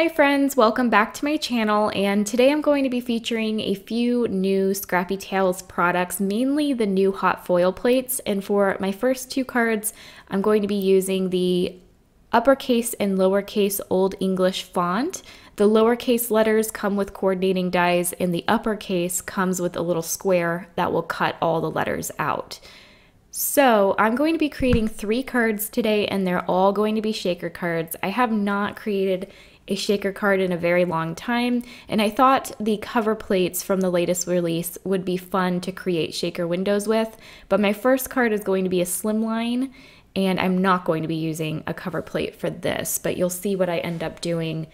Hi friends, welcome back to my channel, and today I'm going to be featuring a few new Scrappy Tails products, mainly the new hot foil plates. And for my first two cards, I'm going to be using the uppercase and lowercase Old English font. The lowercase letters come with coordinating dies, and the uppercase comes with a little square that will cut all the letters out. So I'm going to be creating 3 cards today, and they're all going to be shaker cards. I have not created a shaker card in a very long time, and I thought the cover plates from the latest release would be fun to create shaker windows with, but my first card is going to be a slimline, and I'm not going to be using a cover plate for this, but you'll see what I end up doing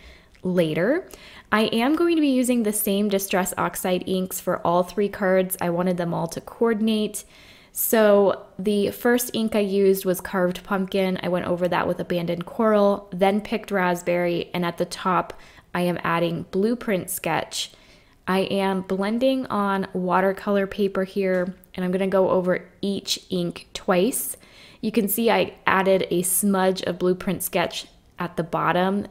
later. I am going to be using the same Distress Oxide inks for all 3 cards. I wanted them all to coordinate. So the first ink I used was Carved Pumpkin. I went over that with Abandoned Coral, then picked Raspberry, and at the top I am adding Blueprint Sketch. I am blending on watercolor paper here, and I'm going to go over each ink twice. You can see I added a smudge of Blueprint Sketch at the bottom,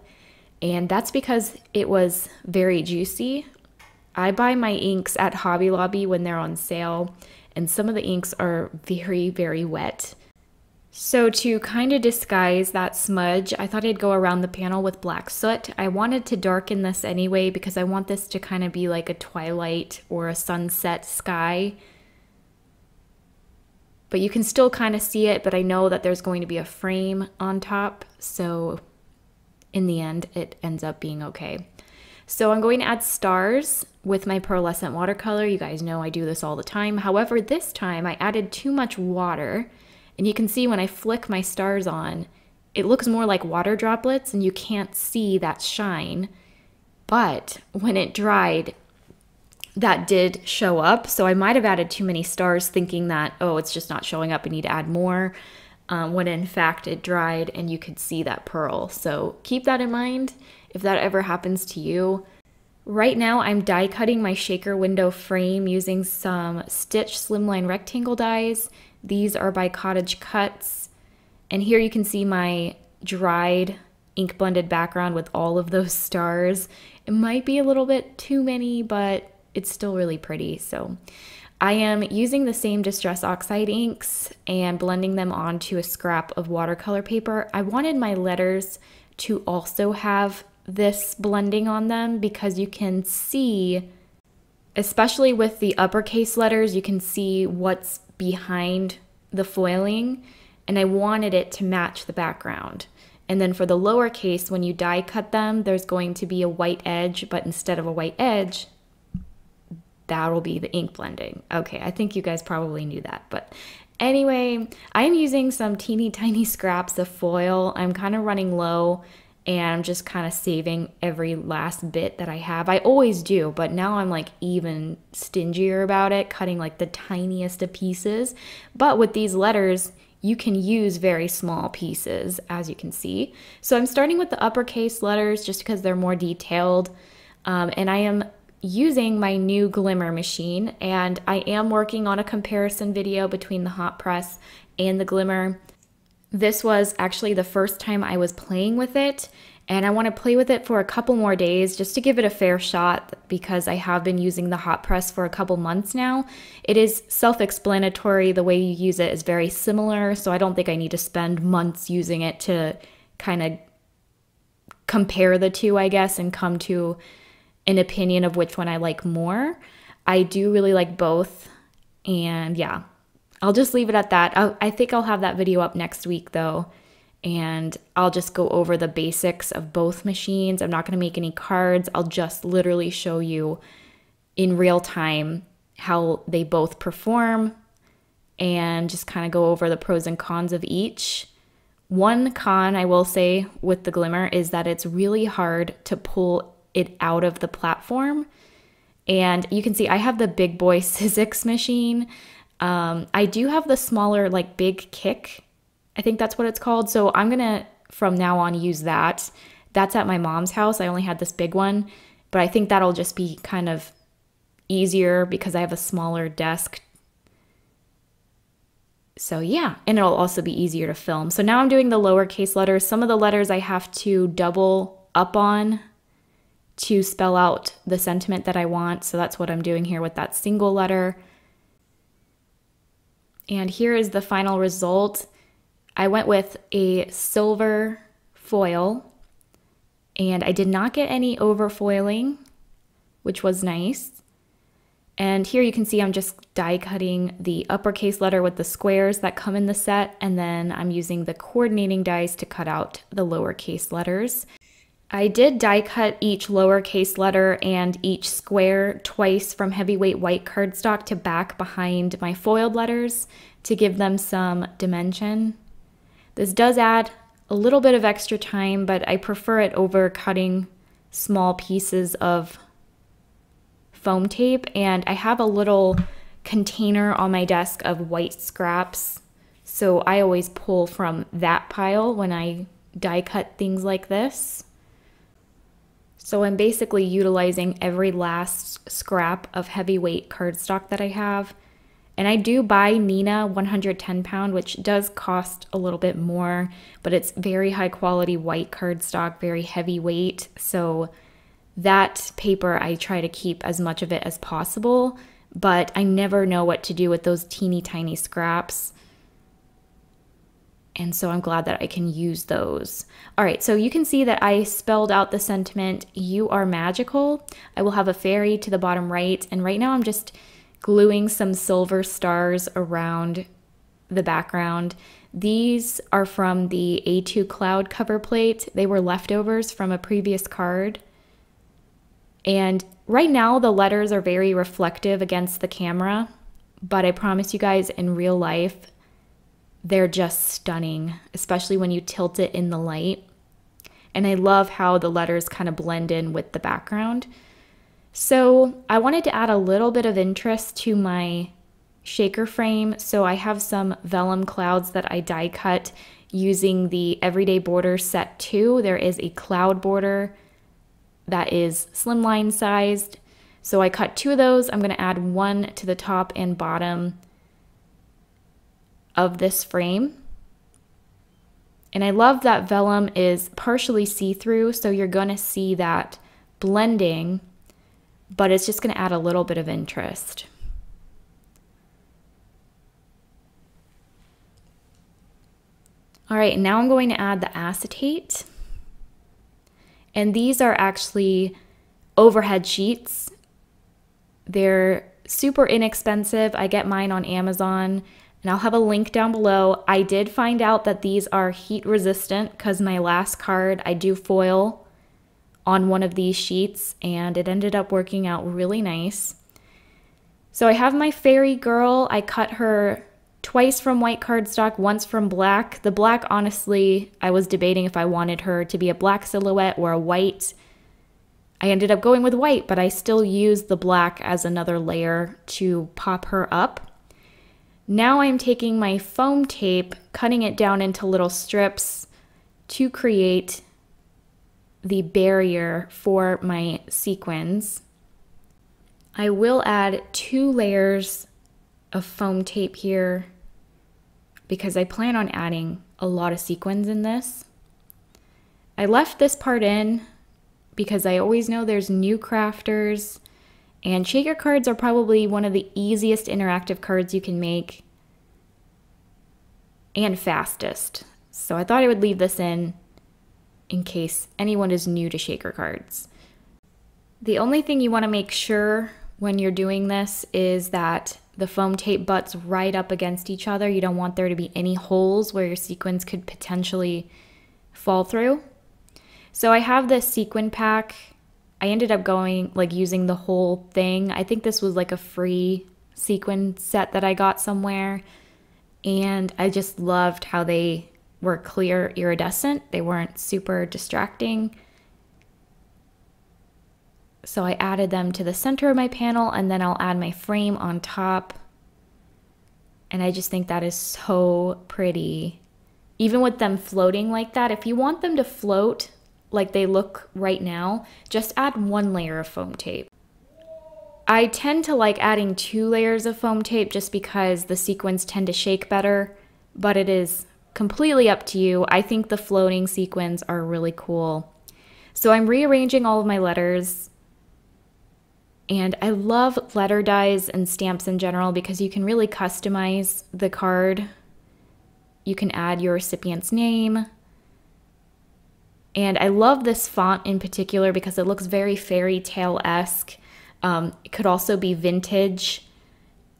and that's because it was very juicy. I buy my inks at Hobby Lobby when they're on sale, and some of the inks are very, very wet. So to kind of disguise that smudge, I thought I'd go around the panel with black soot. I wanted to darken this anyway because I want this to kind of be like a twilight or a sunset sky. But you can still kind of see it, but I know that there's going to be a frame on top, so in the end, it ends up being okay. So I'm going to add stars with my pearlescent watercolor. You guys know I do this all the time. However, this time I added too much water, and you can see when I flick my stars on, it looks more like water droplets and you can't see that shine. But when it dried, that did show up. So I might have added too many stars thinking that, oh, it's just not showing up, I need to add more. When in fact it dried and you could see that pearl. So keep that in mind if that ever happens to you. Right now I'm die cutting my shaker window frame using some Stitch Slimline Rectangle dies. These are by Cottage Cuts. And here you can see my dried ink blended background with all of those stars. It might be a little bit too many, but it's still really pretty. So I am using the same Distress Oxide inks and blending them onto a scrap of watercolor paper. I wanted my letters to also have this blending on them because you can see, especially with the uppercase letters, you can see what's behind the foiling, and I wanted it to match the background. And then for the lowercase, when you die cut them, there's going to be a white edge, but instead of a white edge, that'll be the ink blending. Okay, I think you guys probably knew that, but anyway, I'm using some teeny tiny scraps of foil. I'm kind of running low, and I'm just kind of saving every last bit that I have. I always do, but now I'm like even stingier about it, cutting like the tiniest of pieces. But with these letters, you can use very small pieces, as you can see. So I'm starting with the uppercase letters just because they're more detailed, and I am using my new Glimmer machine, and I am working on a comparison video between the hot press and the Glimmer. This was actually the first time I was playing with it, and I want to play with it for a couple more days just to give it a fair shot because I have been using the hot press for a couple months now. It is self-explanatory. The way you use it is very similar, so I don't think I need to spend months using it to kind of compare the two, I guess, and come to an opinion of which one I like more. I do really like both, and yeah, I'll just leave it at that. I think I'll have that video up next week though, and I'll just go over the basics of both machines. I'm not going to make any cards. I'll just literally show you in real time how they both perform and just kind of go over the pros and cons of each. One con I will say with the Glimmer is that it's really hard to pull it out of the platform. And you can see I have the big boy Sizzix machine. I do have the smaller, like big kick. I think that's what it's called. So I'm gonna, from now on, use that. That's at my mom's house. I only had this big one, but I think that'll just be kind of easier because I have a smaller desk. So yeah, and it'll also be easier to film. So now I'm doing the lowercase letters. Some of the letters I have to double up on to spell out the sentiment that I want. So that's what I'm doing here with that single letter. And here is the final result. I went with a silver foil, and I did not get any overfoiling, which was nice. And here you can see I'm just die cutting the uppercase letter with the squares that come in the set, and then I'm using the coordinating dies to cut out the lowercase letters. I did die cut each lowercase letter and each square twice from heavyweight white cardstock to back behind my foiled letters to give them some dimension. This does add a little bit of extra time, but I prefer it over cutting small pieces of foam tape, and I have a little container on my desk of white scraps, so I always pull from that pile when I die cut things like this. So I'm basically utilizing every last scrap of heavyweight cardstock that I have. And I do buy Nina 110 pound, which does cost a little bit more, but it's very high quality white cardstock, very heavyweight. So that paper, I try to keep as much of it as possible, but I never know what to do with those teeny tiny scraps. And so I'm glad that I can use those. All right, so you can see that I spelled out the sentiment, "You are magical." I will have a fairy to the bottom right, and right now I'm just gluing some silver stars around the background. These are from the A2 cloud cover plate. They were leftovers from a previous card. And right now the letters are very reflective against the camera, but I promise you guys in real life, they're just stunning, especially when you tilt it in the light. And I love how the letters kind of blend in with the background. So I wanted to add a little bit of interest to my shaker frame. So I have some vellum clouds that I die cut using the Everyday Border Set 2. There is a cloud border that is slimline sized. So I cut 2 of those. I'm going to add 1 to the top and bottom of this frame. And I love that vellum is partially see-through, so you're going to see that blending, but it's just going to add a little bit of interest. All right, now I'm going to add the acetate. And these are actually overhead sheets. They're super inexpensive. I get mine on Amazon, and I'll have a link down below. I did find out that these are heat resistant because my last card I do foil on one of these sheets, and it ended up working out really nice. So I have my fairy girl. I cut her twice from white cardstock, once from black. The black, honestly, I was debating if I wanted her to be a black silhouette or a white. I ended up going with white, but I still used the black as another layer to pop her up. Now I'm taking my foam tape, cutting it down into little strips to create the barrier for my sequins. I will add 2 layers of foam tape here because I plan on adding a lot of sequins in this. I left this part in because I always know there's new crafters, and shaker cards are probably one of the easiest interactive cards you can make and fastest. So I thought I would leave this in case anyone is new to shaker cards. The only thing you want to make sure when you're doing this is that the foam tape butts right up against each other. You don't want there to be any holes where your sequins could potentially fall through. So I have this sequin pack. I ended up using the whole thing. I think this was like a free sequin set that I got somewhere. And I just loved how they were clear iridescent. They weren't super distracting. So I added them to the center of my panel, and then I'll add my frame on top. And I just think that is so pretty. Even with them floating like that, if you want them to float like they look right now, just add 1 layer of foam tape. I tend to like adding 2 layers of foam tape just because the sequins tend to shake better, but it is completely up to you. I think the floating sequins are really cool. So I'm rearranging all of my letters. And I love letter dies and stamps in general because you can really customize the card. You can add your recipient's name. And I love this font in particular because it looks very fairy tale-esque. It could also be vintage.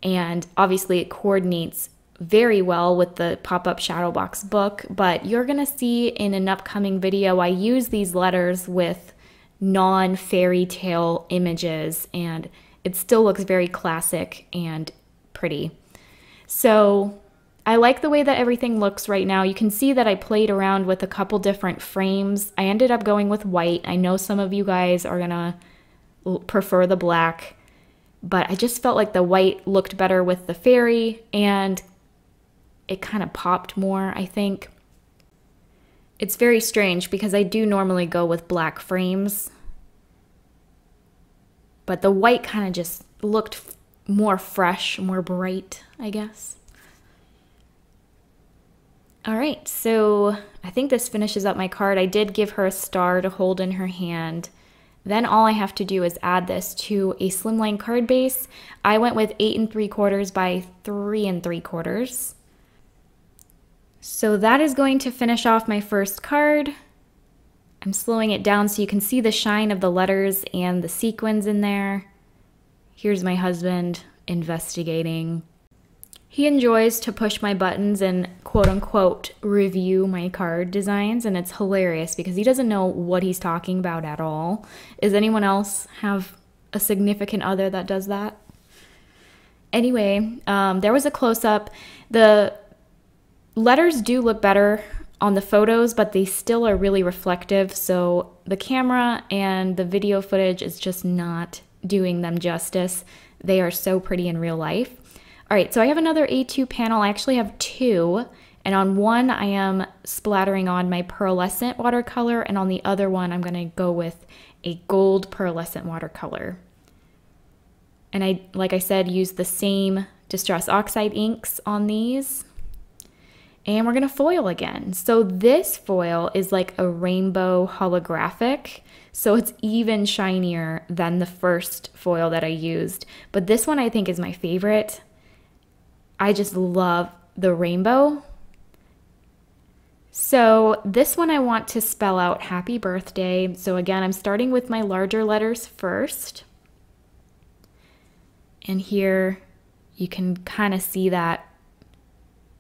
And obviously it coordinates very well with the pop-up shadow box book. But you're going to see in an upcoming video, I use these letters with non-fairy tale images, and it still looks very classic and pretty. So I like the way that everything looks right now. You can see that I played around with a couple different frames. I ended up going with white. I know some of you guys are gonna prefer the black, but I just felt like the white looked better with the fairy, and it kind of popped more, I think. It's very strange because I do normally go with black frames, but the white kind of just looked more fresh, more bright, I guess. All right, so I think this finishes up my card. I did give her a star to hold in her hand. Then all I have to do is add this to a slimline card base. I went with 8 3/4 by 3 3/4. So that is going to finish off my first card. I'm slowing it down so you can see the shine of the letters and the sequins in there. Here's my husband investigating. He enjoys to push my buttons and quote unquote review my card designs, and it's hilarious because he doesn't know what he's talking about at all. Does anyone else have a significant other that does that? Anyway, there was a close-up. The letters do look better on the photos, but they still are really reflective, so the camera and the video footage is just not doing them justice. They are so pretty in real life. All right, so I have another A2 panel. I actually have two, and on one I am splattering on my pearlescent watercolor, and on the other one I'm gonna go with a gold pearlescent watercolor. And I, like I said, use the same Distress Oxide inks on these. And we're gonna foil again. So this foil is like a rainbow holographic, so it's even shinier than the first foil that I used. But this one I think is my favorite. I just love the rainbow. So this one I want to spell out happy birthday. So again, I'm starting with my larger letters first. And here you can kind of see that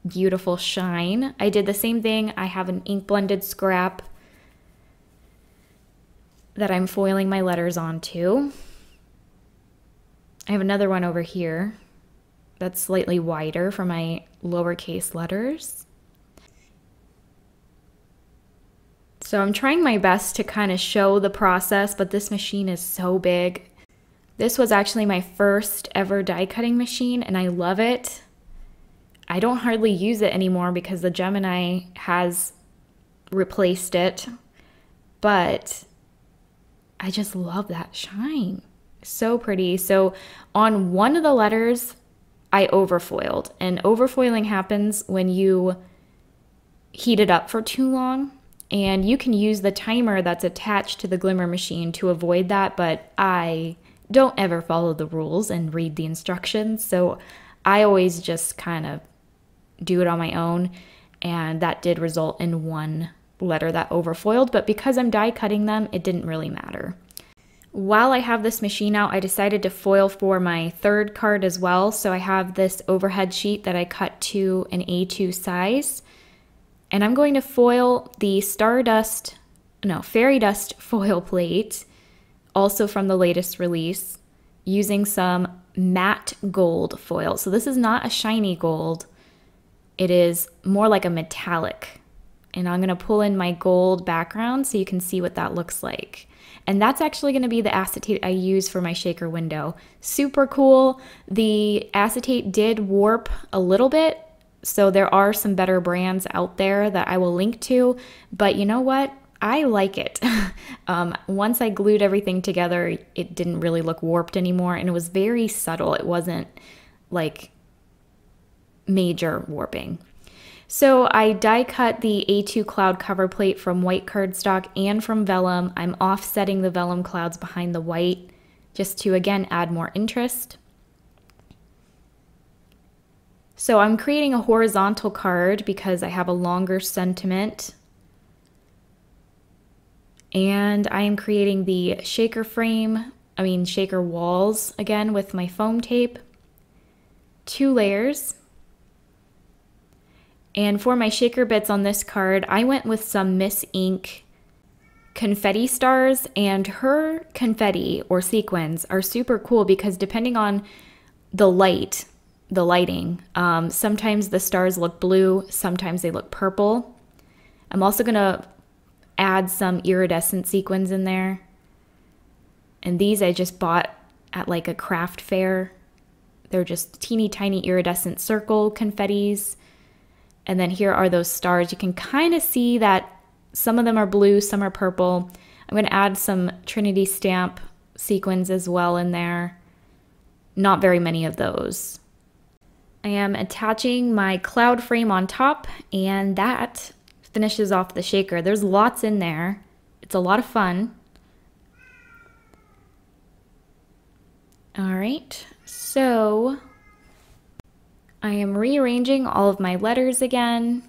beautiful shine. I did the same thing. I have an ink blended scrap that I'm foiling my letters onto. I have another one over here that's slightly wider for my lowercase letters. So I'm trying my best to kind of show the process, but this machine is so big. This was actually my first ever die cutting machine, and I love it. I don't hardly use it anymore because the Gemini has replaced it, but I just love that shine. So pretty. So on one of the letters, I overfoiled, and overfoiling happens when you heat it up for too long, and you can use the timer that's attached to the glimmer machine to avoid that, but I don't ever follow the rules and read the instructions, so I always just kind of do it on my own, and that did result in one letter that overfoiled, but because I'm die cutting them, it didn't really matter. While I have this machine out, I decided to foil for my third card as well, so I have this overhead sheet that I cut to an A2 size, and I'm going to foil the fairy dust foil plate, also from the latest release, using some matte gold foil. So this is not a shiny gold. It is more like a metallic. And I'm gonna pull in my gold background so you can see what that looks like. And that's actually gonna be the acetate I use for my shaker window. Super cool. The acetate did warp a little bit, so there are some better brands out there that I will link to, but you know what? I like it. Once I glued everything together, it didn't really look warped anymore, and it was very subtle. It wasn't like major warping. So I die cut the A2 cloud cover plate from white cardstock and from vellum. I'm offsetting the vellum clouds behind the white just to again add more interest. So I'm creating a horizontal card because I have a longer sentiment. And I am creating the shaker walls again with my foam tape. 2 layers. And for my shaker bits on this card, I went with some Miss Ink confetti stars, and her confetti or sequins are super cool because depending on the lighting, sometimes the stars look blue, sometimes they look purple. I'm also gonna add some iridescent sequins in there. And these I just bought at like a craft fair. They're just teeny tiny iridescent circle confettis. And then here are those stars. You can kind of see that some of them are blue, some are purple. I'm going to add some Trinity stamp sequins as well in there. Not very many of those. I am attaching my cloud frame on top, and that finishes off the shaker. There's lots in there. It's a lot of fun. All right, so I am rearranging all of my letters again.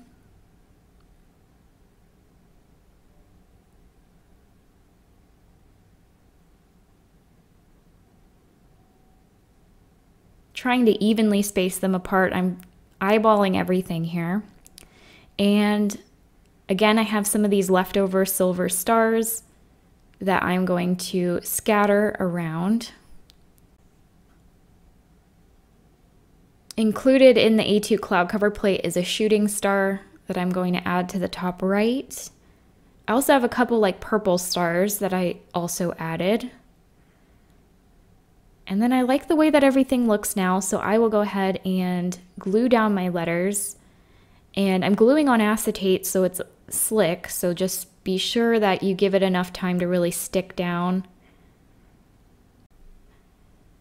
Trying to evenly space them apart. I'm eyeballing everything here. And again, I have some of these leftover silver stars that I'm going to scatter around. Included in the A2 cloud cover plate is a shooting star that I'm going to add to the top right. I also have a couple like purple stars that I also added. And then I like the way that everything looks now, so I will go ahead and glue down my letters. And I'm gluing on acetate so it's slick, so just be sure that you give it enough time to really stick down.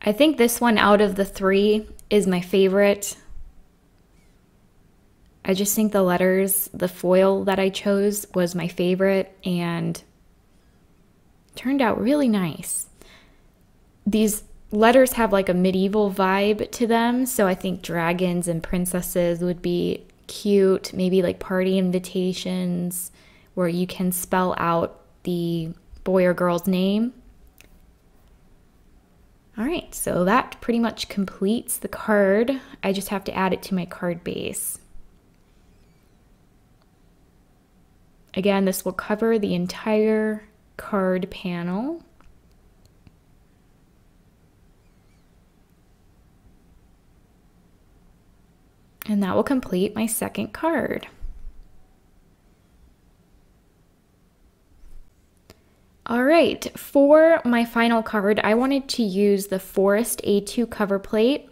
I think this one out of the 3 is my favorite. I just think the letters, the foil that I chose was my favorite and turned out really nice. These letters have like a medieval vibe to them, so I think dragons and princesses would be cute. Maybe like party invitations where you can spell out the boy or girl's name. All right, so that pretty much completes the card. I just have to add it to my card base. Again, this will cover the entire card panel. And that will complete my second card. All right, for my final card, I wanted to use the Forest A2 cover plate.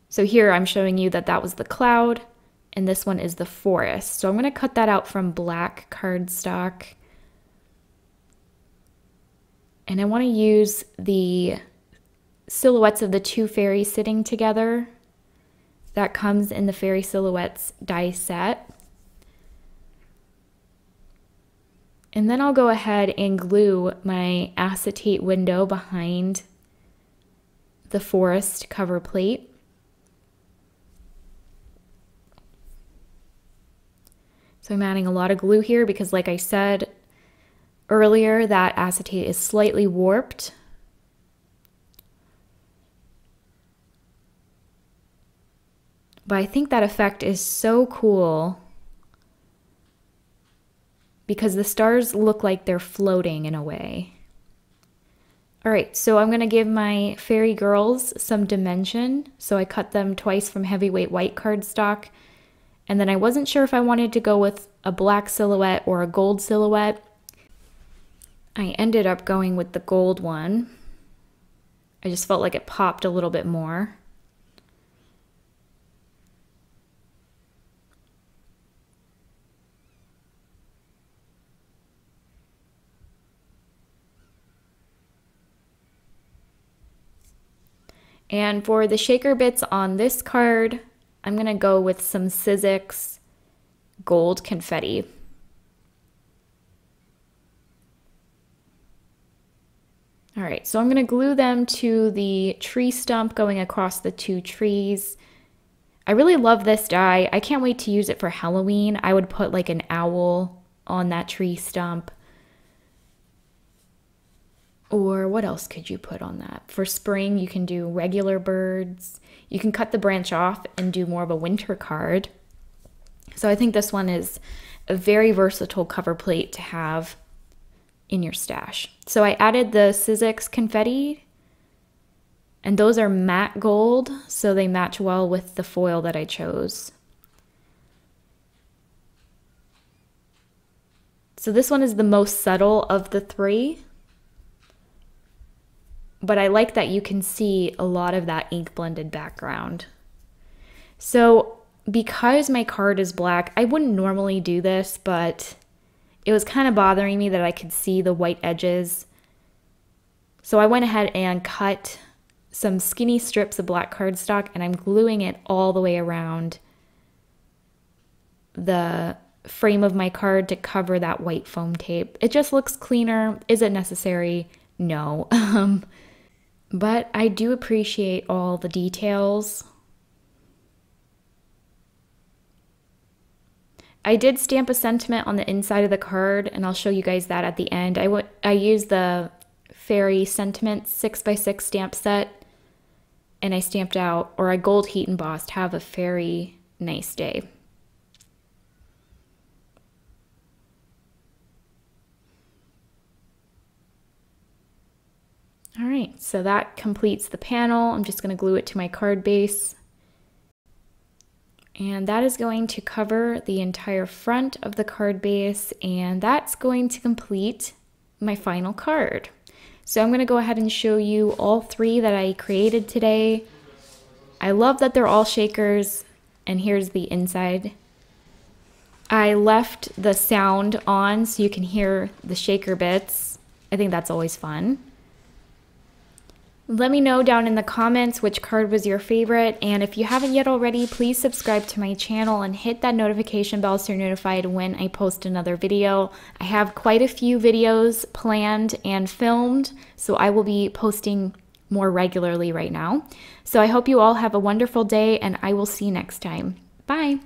So here I'm showing you that that was the cloud, and this one is the forest. So I'm going to cut that out from black cardstock. And I want to use the silhouettes of the 2 fairies sitting together. That comes in the Fairy Silhouettes die set. And then I'll go ahead and glue my acetate window behind the forest cover plate. So I'm adding a lot of glue here because, like I said earlier, that acetate is slightly warped. But I think that effect is so cool because the stars look like they're floating in a way. All right, so I'm gonna give my fairy girls some dimension. So I cut them twice from heavyweight white cardstock. And then I wasn't sure if I wanted to go with a black silhouette or a gold silhouette. I ended up going with the gold one. I just felt like it popped a little bit more. And for the shaker bits on this card, I'm gonna go with some Sizzix gold confetti. All right, so I'm going to glue them to the tree stump going across the two trees. I really love this die. I can't wait to use it for Halloween. I would put like an owl on that tree stump. Or what else could you put on that? For spring, you can do regular birds. You can cut the branch off and do more of a winter card. So I think this one is a very versatile cover plate to have in your stash. So I added the Sizzix confetti, and those are matte gold, so they match well with the foil that I chose. So this one is the most subtle of the three, but I like that you can see a lot of that ink blended background. So because my card is black, I wouldn't normally do this, but it was kind of bothering me that I could see the white edges. So I went ahead and cut some skinny strips of black cardstock, and I'm gluing it all the way around the frame of my card to cover that white foam tape. It just looks cleaner. Is it necessary? No. But I do appreciate all the details. I did stamp a sentiment on the inside of the card, and I'll show you guys that at the end. I used the Fairy Sentiment 6x6 stamp set, and I stamped out, or I gold heat embossed, "Have a very nice day." All right, so that completes the panel. I'm just going to glue it to my card base. And that is going to cover the entire front of the card base, and that's going to complete my final card. So I'm going to go ahead and show you all three that I created today. I love that they're all shakers, and here's the inside. I left the sound on so you can hear the shaker bits. I think that's always fun. Let me know down in the comments which card was your favorite, and if you haven't yet already, please subscribe to my channel and hit that notification bell so you're notified when I post another video. I have quite a few videos planned and filmed, so I will be posting more regularly right now. So I hope you all have a wonderful day, and I will see you next time. Bye!